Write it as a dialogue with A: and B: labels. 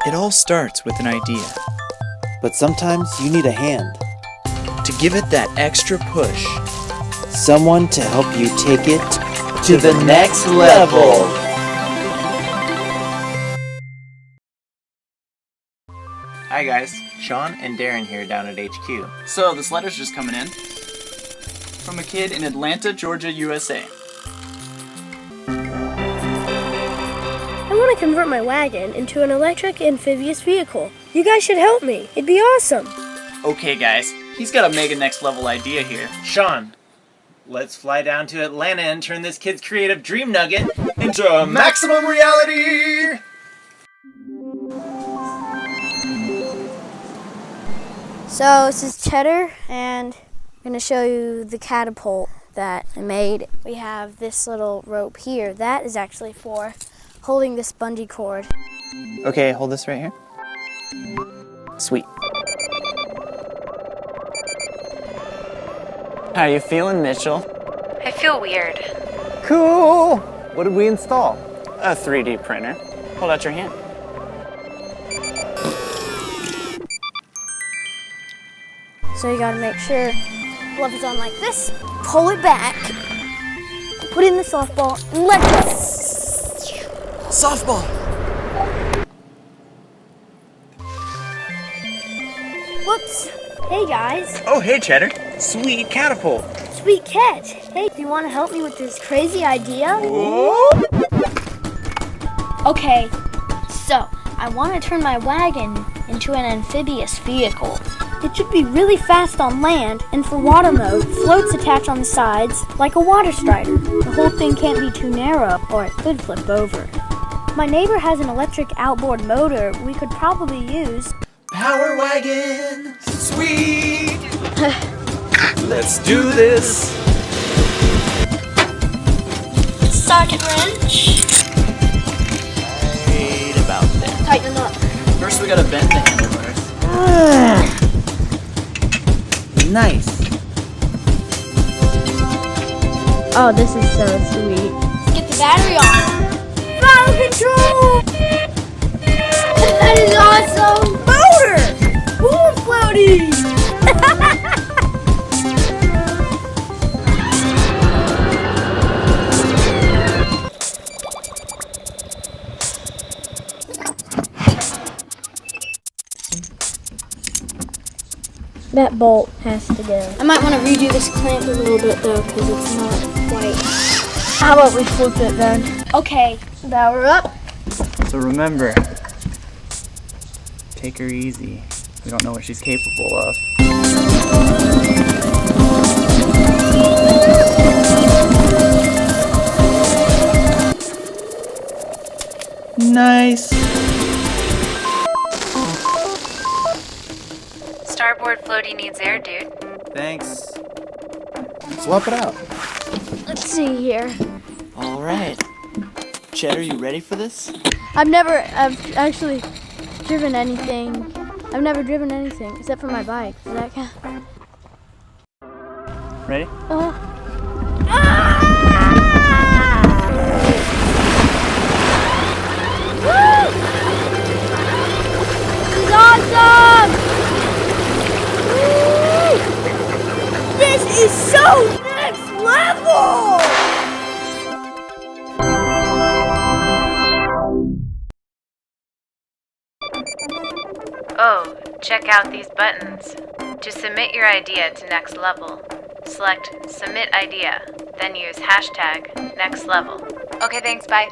A: It all starts with an idea.
B: But sometimes you need a hand.
A: To give it that extra push.
B: Someone to help you take it to the next level.
C: Hi guys, Sean and Darren here down at HQ.
D: So this letter's just coming in from a kid in Atlanta, Georgia, USA.
E: I want to convert my wagon into an electric amphibious vehicle. You guys should help me. It'd be awesome.
D: Okay guys, he's got a mega next level idea here.
C: Sean, let's fly down to Atlanta and turn this kid's creative dream nugget into a maximum reality!
E: So this is Cheddar, and I'm going to show you the catapult that I made. We have this little rope here. That is actually for holding this bungee cord.
C: Okay, hold this right here. Sweet. How you feeling, Mitchell?
F: I feel weird.
C: Cool! What did we install? A 3D printer. Hold out your hand.
E: So you gotta make sure glove is on like this, pull it back, put in the softball, and let go.
A: Softball!
E: Whoops. Hey guys.
C: Oh, hey, Cheddar. Sweet catapult.
E: Sweet catch. Hey, do you want to help me with this crazy idea?
C: Whoa.
E: Okay, so I want to turn my wagon into an amphibious vehicle. It should be really fast on land, and for water mode, floats attach on the sides like a water strider. The whole thing can't be too narrow, or it could flip over. My neighbor has an electric outboard motor we could probably use.
C: Power wagon, sweet. Let's do this.
E: Socket wrench.
C: Right about there.
E: Tighten up.
D: First we gotta bend the handlebars.
C: Nice.
E: Oh, this is so sweet. Let's get the battery on. Throttle control! That is awesome! Motor! Pool floaty! That bolt has to go. I might want to redo this clamp a little bit though, because it's not quite. How about we flip it then? Okay, power up.
C: So remember, take her easy. We don't know what she's capable of. Nice.
F: Starboard floaty needs air, dude.
C: Thanks. Swap it out.
E: Let's see here.
A: All right. Cheddar, you ready for this?
E: I've actually driven anything. I've never driven anything except for my bike. Does that count?
C: Ready?
E: Woo! This is awesome! Woo! This is so next level!
F: Oh, check out these buttons. To submit your idea to next level, select Submit Idea, then use hashtag next level. Okay, thanks, bye.